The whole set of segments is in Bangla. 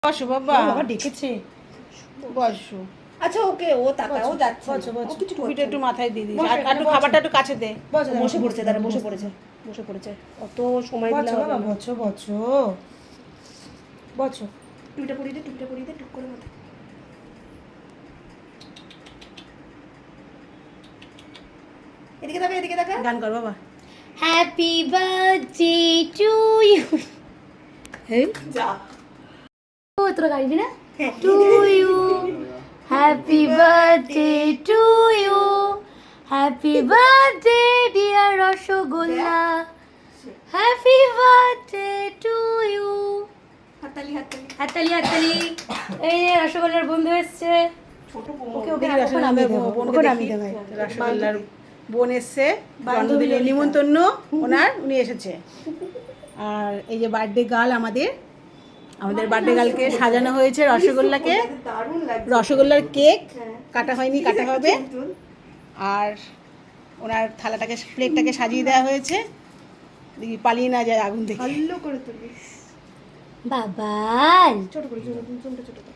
বসো বাবা, বাবা ডেকেছে, বসো। আচ্ছা ওকে, ও তাকায়, ও যাচ্ছে, বসো বসো, কিছু টুপিটা একটু মাথায় দিয়ে দিস, বসো, আর এখানে একটু বসো। খাবারটা একটু কাছে দে। বসে পড়েছে, তারা বসে পড়েছে, বসে পড়েছে। অত সময় দিলে বসো হবে বাবা, না। বসো বসো বসো। টুপিটা পরিয়ে দে, টুপিটা পরিয়ে দে, টুক করে মাথা। এদিকে তাকা, এদিকে তাকা। গান কর বাবা। Happy birthday to you. এই যা। ও তোরা গাইবি না? To you, happy birthday to you, happy birthday dear Rasgulla, happy birthday to you. হাততালি, হাততালি। হাততালি হাততালি। এই যে রসগোল্লার বন্ধু এসছে। ছোট ওকে ওকে দেখি ওকে নামিয়ে দেবো, বোনকে ওকে দেখি। নামিয়ে দেবো। রসগোল্লার বোন এসছে, বান্ধবী জন্মদিনের ললিতা। নিমন্ত্রণ ওনার, উনি এসেছে। আর এই যে বার্থডে গার্ল আমাদের বার্থডে গার্লকে সাজানো হয়েছে রসগোল্লাকে, দারুণ লাগছে। রসগোল্লার কেক হ্যাঁ। কাটা হয়নি, কাটা হবে। তুল। আর ওনার থালাটাকে, প্লেটটাকে সাজিয়ে দেওয়া হয়েছে, দেখি পালিয়ে না যায় আগুন থেকে। ভালো করে তুলবি। বাবান, ছোট করে, ছোট করে, ছোট ছোট করে।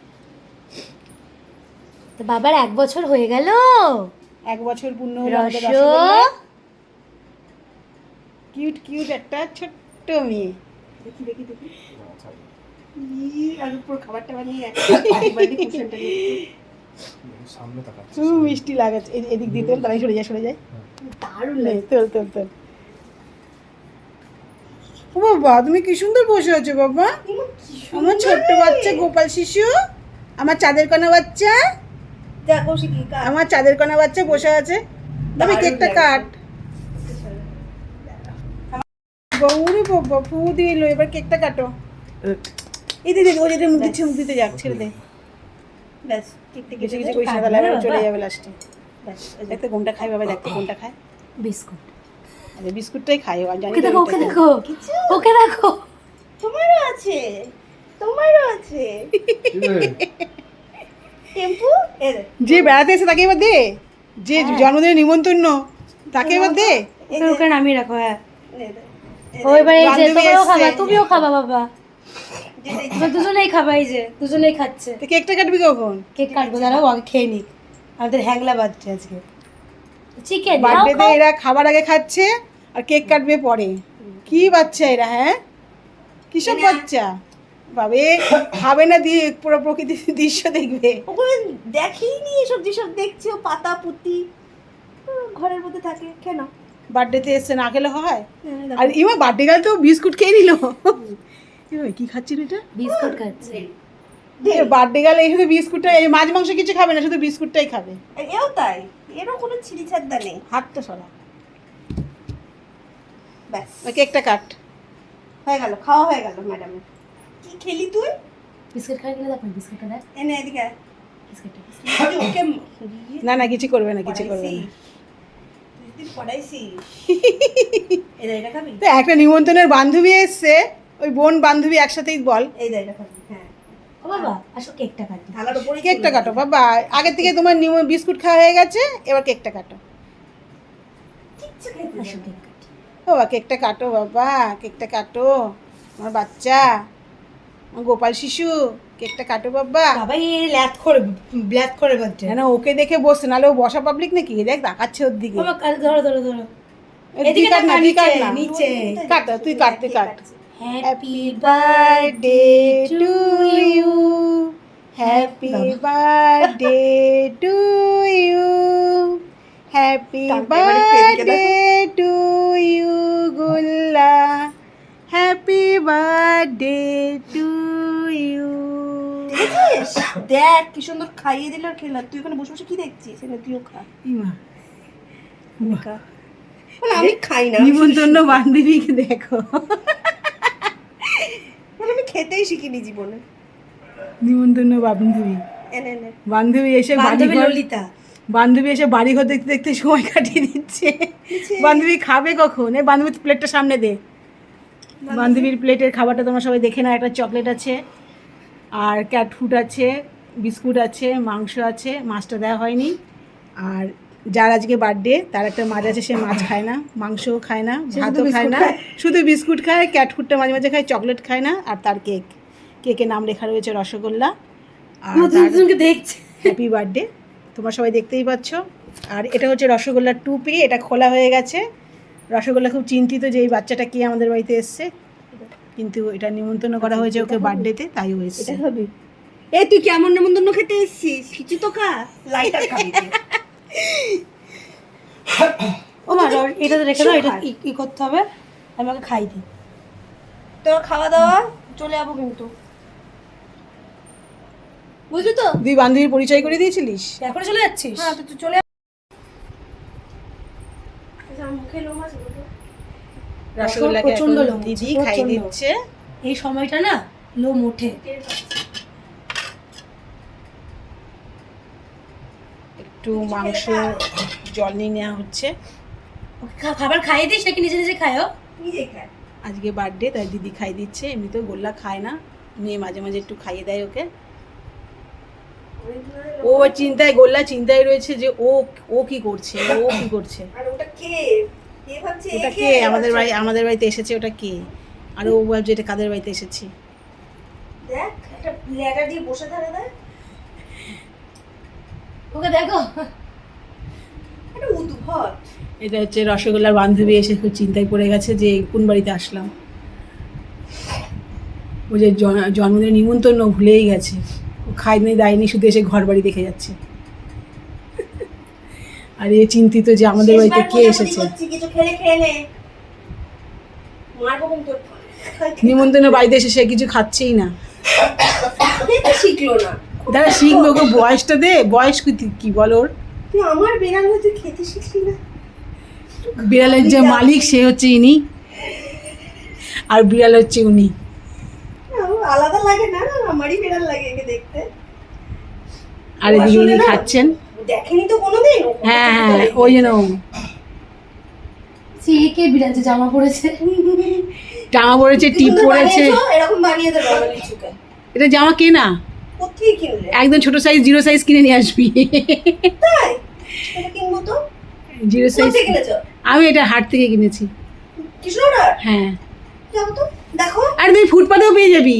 তো বাবার 1 বছর হয়ে গেল। 1 বছর পূর্ণ হলো আমাদের রস, রসগোল্লা। কিউট কিউট একটা ছোট্ট মেয়ে। দেখি দেখি দেখি। আর পুরো খাবারটা বানিয়ে একবারই কুশনটা নিয়ে। সামনে তাকাচ্ছে খুব মিষ্টি লাগাচ্ছে। এদিক দিয়ে তোল, তারাই সরে যায়, সরে যায়। দারুণ নে, লাগছে। তোল তোল তোল। ও বাবা, তুমি কি সুন্দর বসে আছো বাবা, আমার ছোট্ট বাচ্চা গোপাল শিশু, আমার চাঁদের কণা বাচ্চা, দেখো শিখি কা। আমার চাঁদের কণা বাচ্চা বসে আছে। তবে দারুণ কেকটা লাগছে। কাট। গৌরী বাবা ফু দিল, এবার কেকটা কাটো। এই দিদি, ও যেটা মুখ দিচ্ছে, মুখ দিতে যাক, ছেড়ে দে। ব্যাস ঠিক কিছু ঠিক কিছু কইস না, তাহলে আবার চলে যাবে লাস্টে। ব্যাস। দেখতে কোনটা খায় বাবা, দেখতে কোনটা খায়। বিস্কুট। আরে বিস্কুটটাই খায়, আর জানি ওকে না দেখো, ওকে ওইটা দেখো, ওকে দেখো। তোমারও আছে, তোমারও আছে। টেম্পু এ দে। যে বেড়াতে এসে তাকে এবার দে, যে জন্মদিনের নিমন্ত্রণ তাকে এবার দে। ওকে ওকে নামিয়ে রাখো। হ্যাঁ, নে দে। ও এবার এই যে বান্ধবী তোমরাও এসছে। খাবা, তুমিও খাবা বাবা। যে যে তোমরা দুজনেই খাবা, এই যে দুজনেই খাচ্ছে। তো কেকটা কাটবি কখন? কেক কাটবো, দাঁড়াও আগে খেয়ে নিক। আমাদের হ্যাংলা বাচ্চা আজকে চিকেন। বার্থডেতে এরা খাবার আগে খাচ্ছে আর কেক কাটবে পরে। কি বাচ্চা এরা, হ্যাঁ কিসব বাচ্চা বাবে, খাবে না দিয়ে পুরো প্রকৃতির দৃশ্য দেখবে। ওগুলো দেখেইনি, এসব যেসব দেখছি ও পাতা পুতি ঘরের মধ্যে থাকে কেন? বার্থডেতে এসছে না খেলে হয়? আর ইমা বার্থডে গার্ল তো বিস্কুট খেয়ে নিল। কি খাচ্ছিল এটা? বিস্কুট খাচ্ছে। বার্থডে গার্ল এই শুধু বিস্কুটটা, এই মাছ মাংস কিছু খাবে না, শুধু বিস্কুটটাই খাবে। এও তাই, এরও কোনো ছিঁড়ি ছাড়দা নেই। হাতটা সরা। ব্যাস ওই কেকটা কাট। হয়ে গেল, খাওয়া হয়ে গেল ম্যাডামের। কি খেলি তুই? বিস্কুট খাই গেলে দেখো, বিস্কুটটা দেখ, এনে এদিকে আয়। বিস্কুটটা। তুই ওকে না না, কিছু করবে না, কিছু করবে না। তুই পড়াইছিস। এটা খাবি? তো একটা নিমন্ত্রণের বান্ধবী এসছে, ওই বোন বান্ধবী একসাথেই বল। এই এটা খাবি, হ্যাঁ। ও বাবা, আসো কেকটা কাটি। থালার উপরে কেকটা কাটো বাবা, আগের থেকে তোমার বিস্কুট খাওয়া হয়ে গেছে, এবার কেকটা কাটো। কিচ্ছু খেতে আসো দে না। কেক কাটি। বাবা কেকটা কাটো, বাবা কেকটা কাটো, আমার বাচ্চা, আমার গোপাল শিশু, কেকটা কাটো বাবা। বাবা এই ব্ল্যাক করে বাচ্চা। না ওকে দেখে বসছে, নাহলে ও বসা পাবলিক নাকি, দেখ তাকাচ্ছে ওর দিকে। বাবা ধরো ধরো ধরো। তুই এদিকে কাট না, তাকা, তুই কাট নিচে, না। নিচে। কাট, তুই কাট, তুই কাট। Happy birthday to you, happy birthday to you, happy birthday to you গুল্লা, হ্যাপি বার্থডে টু ইউ। দেখেছিস? দেখ কি সুন্দর খাইয়ে দিল আর খেলাম। তুই ওখানে বসে বসে কি দেখছিস? এনে তুইও খা। খা। বলে, আমি খাই না, আমি নিমন্ত্রণ বান্ধবীকে দেখো, বলে, আমি খেতেই শিখিনি জীবনে। নিমন্ত্রণ বান্ধবী, এনে এনে বান্ধবী এসে বান্ধবী বাড়িঘর, ললিতা। বান্ধবী এসে বাড়িঘর দেখতে দেখতে সময় কাটিয়ে দিচ্ছে। বান্ধবী খাবে কখন? এই বান্ধবী প্লেটটা সামনে দে। বান্ধবীর প্লেটের খাবারটা তোমরা সবাই দেখে নাও। একটা চকলেট আছে, আর ক্যাট ফুড আছে, বিস্কুট আছে, মাংস আছে, মাছটা দেওয়া হয়নি। আর যার আজকে বার্থডে তার একটা মাছ আছে, সে মাছ খায় না, মাংসও খায় না, ভাতও খায় না, শুধু বিস্কুট খায়, ক্যাট ফুডটা মাঝে মাঝে খায়, চকলেট খায় না, আর তার কেক। কেকে নাম লেখা রয়েছে রসগোল্লা আর নতুন নতুনকে দেখছি। Happy birthday. তোমরা সবাই দেখতেই পাচ্ছ। আর এটা হচ্ছে রসগোল্লার টুপি, এটা খোলা হয়ে গেছে। রসগোল্লা খুব চিন্তিত যে এই বাচ্চাটা কে আমাদের বাড়িতে এসছে, কিন্তু এটা নিমন্ত্রণ করা হয়েছে ওকে বার্থডেতে, তাই ও এসছে। এটা হবে। এই তুই কেমন নেমন্তন্ন খেতে এসেছিস? কিছু তো খা, লাইটার খাবি তুই। ও মা এটা তো রেখে দাও, এটা কি করতে হবে, আমি ওকে খাই দিই। তোর খাওয়া দাওয়া চলে যাবো কিন্তু, বুঝলি তো? তুই বান্ধবীর পরিচয় করে দিয়েছিলিস? এখনো চলে যাচ্ছিস? হ্যাঁ তুই চলে মুখে লোম আছে। রসগোল্লাকে এখন প্রচণ্ড লোম, দিদি প্রচণ্ড। খাই দিচ্ছে। এই সময়টা না লোম ওঠে। একটু মাংস জল নিয়ে নেওয়া হচ্ছে। ওকে খাবার খাইয়ে দিস নাকি নিজে নিজে খায়ও? নিজে খায়। আজকে বার্থডে তাই দিদি খাই দিচ্ছে, এমনিতেও গোল্লা খায় না, মেয়ে মাঝে মাঝে একটু খাইয়ে দেয় ওকে। ও চিন্তায়, গোল্লা চিন্তায় রয়েছে যে ও কি করছে, ও কি করছে। আর ওটা কে? কে ভাবছে ওটা কে আমাদের বাড়িতে এসেছে, ওটা কে? আর ও ভাবছে এটা কাদের বাড়িতে এসেছি। দেখ একটা লেডার দিয়ে বসে থাকে দেখ, ওকে দেখো, একটা উদ্ভট। এটা হচ্ছে রসগোল্লার বান্ধবী এসে খুব চিন্তায় পড়ে গেছে যে কোন বাড়িতে আসলাম। ও যে জন্মদিনের নিমন্ত্রণ ভুলেই গেছে, ও খায়নি দায়নি, শুধু এসে ঘর বাড়ি দেখে যাচ্ছে। আর এ চিন্তিত যে আমাদের বাড়িতে কে এসেছে। কিছু খেলে খেয়ে নে, মারবো কিন্তু। নিমন্ত্রণের বাড়িতে এসে সে কিছু খাচ্ছেই না। খেতে শিখলো না। দাদা শিখবে, ওকে বয়সটা দে, বয়স কি বল ওর। তুই আমার বেড়াল হয়ে তুই খেতে শিখলি না? বিড়ালের যে মালিক সে হচ্ছে ইনি, আর বিড়াল হচ্ছে উনি। আলাদা লাগে না, আমারই বেড়াল লাগে একে দেখতে। আর এদিকে উনি খাচ্ছেন। দেখেনি তো কোনোদিন। হ্যাঁ হ্যাঁ, ওই জন্য কে বিড়ালছে জামা পড়েছে, জামা পরেছে, টিপ পরেছে। এরকম বানিয়ে দেবো আমার লিচুকে। এটা জামা কে না, কোথায় কিনলে? একদম ছোট সাইজ, 0 সাইজ কিনে নিয়ে আসবি। তাই এটা কিনবো তো। 0 সাইজ কোথায় কিনেছো? আমি এটা হাট থেকে কিনেছি। কৃষ্ণনগর? হ্যাঁ। যাবো তো, দেখো। আর তুই ফুটপাতেও পেয়ে যাবি,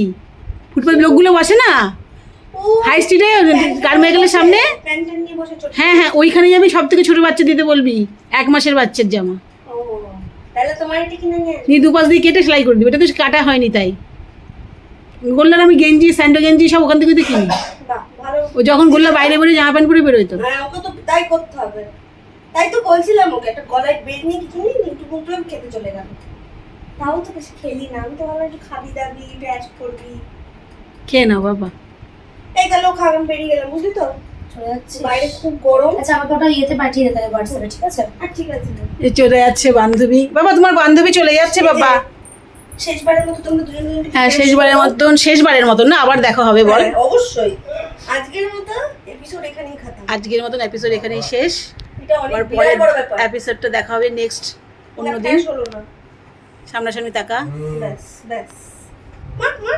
ফুটপাতে লোকগুলো বসে না ও হাই স্ট্রিটে, কারমাইকেলের সামনে। প্যান্ট নিয়ে বসে চলে। হ্যাঁ হ্যাঁ, ওইখানে যাবি, সব থেকে ছোট বাচ্চা দিতে বলবি, 1 মাসের বাচ্চার জামা ও তাহলে তোমার এটা কিনে নিয়ে নিয়ে দুপাশ দিয়ে কেটে সেলাই করে দিবি। এটা তো কাটা হয়নি, তাই গোল্লার আমি গেঞ্জি, স্যান্ডো গেঞ্জি সব ওখান থেকে তো কিনি। বাহ ভালো। ও যখন গোল্লা বাইরে বেরোয় জামা প্যান্ট পরে বেরোয় তো। হ্যাঁ ওকে তো তাই করতে হবে। তাই তো বলছিলাম ওকে একটা গলায় বেল নিয়ে কিছু নিয়ে একটু মুখে খেতে চলে গেল। তাও তো বেশি খেলি না, আমি তো ভাবলাম একটু খাবি দাবি ব্যাচ করবি। খেয়ে নাও বাবা। এই গেল খাওয়ান বেরিয়ে গেলাম, বুঝলি তো? চলে যাচ্ছে। বাইরে খুব গরম। আচ্ছা আমাকে ওটা ইয়েতে পাঠিয়ে দে তাহলে হোয়াটসঅ্যাপে, ঠিক আছে? আর ঠিক আছে এ চলে যাচ্ছে বান্ধবী, বাবা তোমার বান্ধবী চলে যাচ্ছে বাবা। শেষবারের মতো তোমরা দুজন হ্যাঁ শেষবারের মতন না, আবার দেখা হবে বল। অবশ্যই আজকের মতো এপিসোড এখানেই খতম। আজকের মতন এপিসোড এখানেই শেষ। এটা আবার অনেক পরের বিরাট বড় ব্যাপার। এপিসোডটা দেখা হবে নেক্সট অন্য না, দিন। শেষ হলো না। সামনাসামনি তাকা। ব্যাস ব্যাস মা মা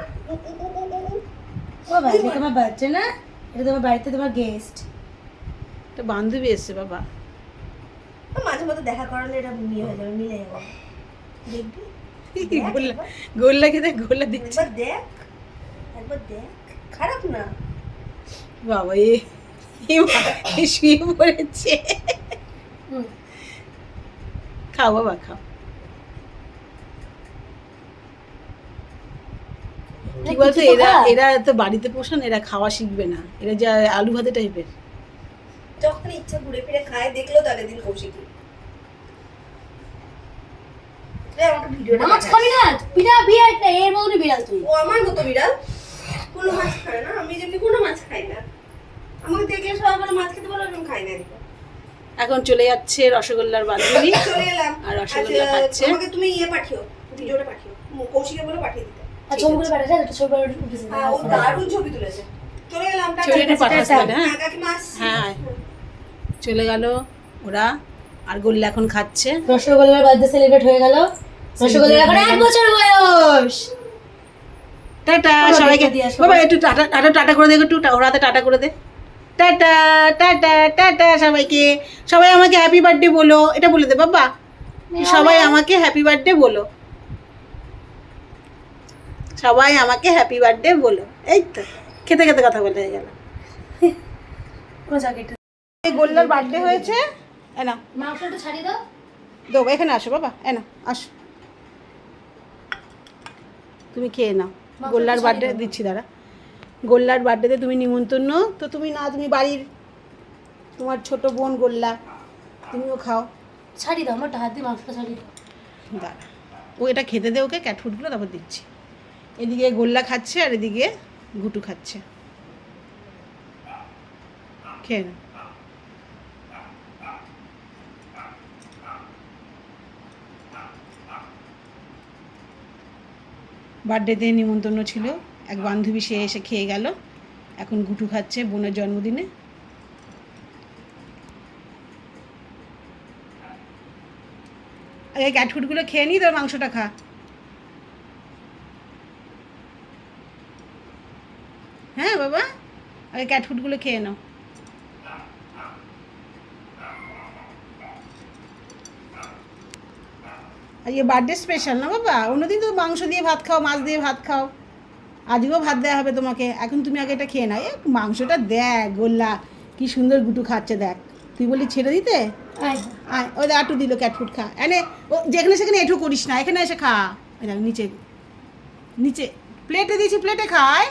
বাবা এটা তোমার বাচ্চা না, এটা তোমার বাড়িতে তোমার গেস্ট। তো বান্ধবী এসছে বাবা। মাঝে মধ্যে দেখা করালে এটা মিলে হয়ে যাবে, মিলে যাবে। দেখবি গোল্লাকে দেখ, গোল্লা দিচ্ছে একবার দেখ খারাপ না। বাবা এ শুয়ে পড়েছে। খাও বাবা খাও। কি বলতো, এরা তো বাড়িতে পোষান, এরা খাওয়া শিখবে না, এরা যা আলু ভাতে টাইপের। যখন ইচ্ছা ঘুরে ফিরে খায়, দেখলেও তো আগের দিন কৌশিকী। আমাকে ভিডিওটা মাছ খাবি না, বিড়াল বিড়াল না, এর মতনই বিড়াল তুই। ও আমার মতো বিড়াল, কোনো মাছ খায় না, আমি যেমনি কোনো মাছ খাই না। আমাকে দেখলে সবাই বলে মাছ খেতে বলো, আমি খাই না। এখন চলে যাচ্ছে রসগোল্লার বান্ধবী, চলে এলাম। আর রসগোল্লা খাচ্ছে। আমাকে তুমি পাঠিও, ভিডিওটা পাঠিও, কৌশিকে বলে পাঠিয়ে দিতে। আচ্ছা ওগুলো পাঠাতে একটা ছবি উঠেছে। হ্যাঁ ও দারুণ ছবি তুলেছে। চলে এলাম। ছবিটা পাঠাস তাহলে। হ্যাঁ কাকিমা। হ্যাঁ চলে গেল ওরা, আর গোল্লা এখন খাচ্ছে। রসগোল্লার বার্থডে সেলিব্রেট হয়ে গেল। রসগোল্লার এখন 1 বছর বয়স। টাটা সবাইকে বাবা, একটু টাটা টাটা করে দে, একটু ওর হাতে টাটা করে দে। টাটা টাটা টাটা সবাইকে। সবাই আমাকে হ্যাপি বার্থডে বলো, এটা বলে দে বাবা, সবাই আমাকে হ্যাপি বার্থডে বলো। সবাই আমাকে হ্যাপি বার্থডে বলো। এই তো খেতে খেতে কথা বলে গেল। এই গোল্লার বার্থডে হয়েছে, এ না মাংসটা ছাড়িয়ে দাও। দেবো, এখানে আসো বাবা, এ না আসো, তুমি খেয়ে নাও। গোল্লার বার্থডে দিচ্ছি, দাঁড়া। গোল্লার বার্থডেতে তুমি নিমন্ত্রণ, তো তুমি না, তুমি বাড়ির তোমার ছোট বোন গোল্লা, তুমিও খাও। ছাড়িয়ে দাও, আমার হাত দিয়ে মাংসটা ছাড়িয়ে দাও। দাঁড়া, ও এটা খেতে দে ওকে, ক্যাট ফুডগুলো তারপর দিচ্ছি। এদিকে গোল্লা খাচ্ছে আর এদিকে গুটু খাচ্ছে, খেয়ে নাও। বার্থডেতে নিমন্ত্রণ ছিল, এক বান্ধবী সে এসে খেয়ে গেল, এখন গুটু খাচ্ছে বোনের জন্মদিনে। আগে ক্যাট ফুডগুলো খেয়ে নি, তোর মাংসটা খা। হ্যাঁ বাবা, আগে ক্যাট ফুডগুলো খেয়ে নাও। আজকে বার্থডে স্পেশাল না বাবা, অন্যদিন তো মাংস দিয়ে ভাত খাও, মাছ দিয়ে ভাত খাও, আজকেও ভাত দেওয়া হবে তোমাকে। এখন তুমি আগে এটা খেয়ে নাও। এ মাংসটা দেখ গোল্লা কি সুন্দর গুটু খাচ্ছে, দেখ। তুই বলি ছেড়ে দিতে, আয় ওই দেখ আটু দিল, ক্যাট ফুড খা। এনে ও যেখানে সেখানে এঁঠো করিস না, এখানে এসে খা। দেখ নিচে নিচে প্লেটে দিয়েছি, প্লেটে খায়।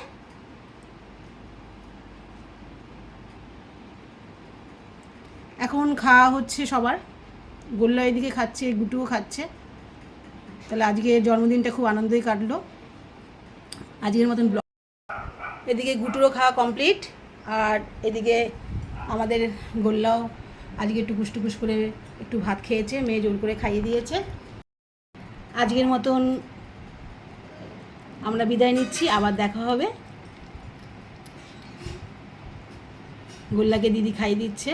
এখন খাওয়া হচ্ছে সবার, গোল্লা এদিকে খাচ্ছে, গুটুও খাচ্ছে। তাহলে আজকে জন্মদিনটা খুব আনন্দই কাটলো। আজকের মতন ব্লগ, এদিকে গুটুরও খাওয়া কমপ্লিট, আর এদিকে আমাদের গোল্লাও আজকে একটু টুকুস করে একটু ভাত খেয়েছে, মেয়ে জোর করে খাইয়ে দিয়েছে। আজকের মতন আমরা বিদায় নিচ্ছি, আবার দেখা হবে। গোল্লাকে দিদি খাইয়ে দিচ্ছে।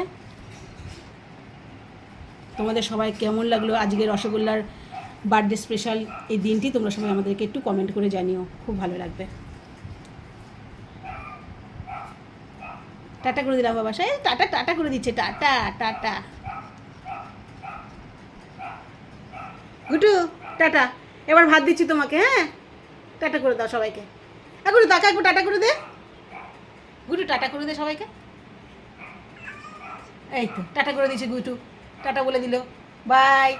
তোমাদের সবাই কেমন লাগলো আজকের রসগোল্লার বার্থডে স্পেশাল এই দিনটি, তোমরা সবাই আমাদেরকে একটু কমেন্ট করে জানিও, খুব ভালো লাগবে। টাটা করে দিলাম বাবা, সে টাটা টাটা করে দিচ্ছে, টাটা টাটা। গুটু টাটা, এবার ভাত দিচ্ছি তোমাকে, হ্যাঁ টাটা করে দাও সবাইকে। এখন টাকা একবার টাটা করে দে গুটু, টাটা করে দে সবাইকে। এই তো টাটা করে দিচ্ছে গুটু, টাটা বলে দিল, বাই।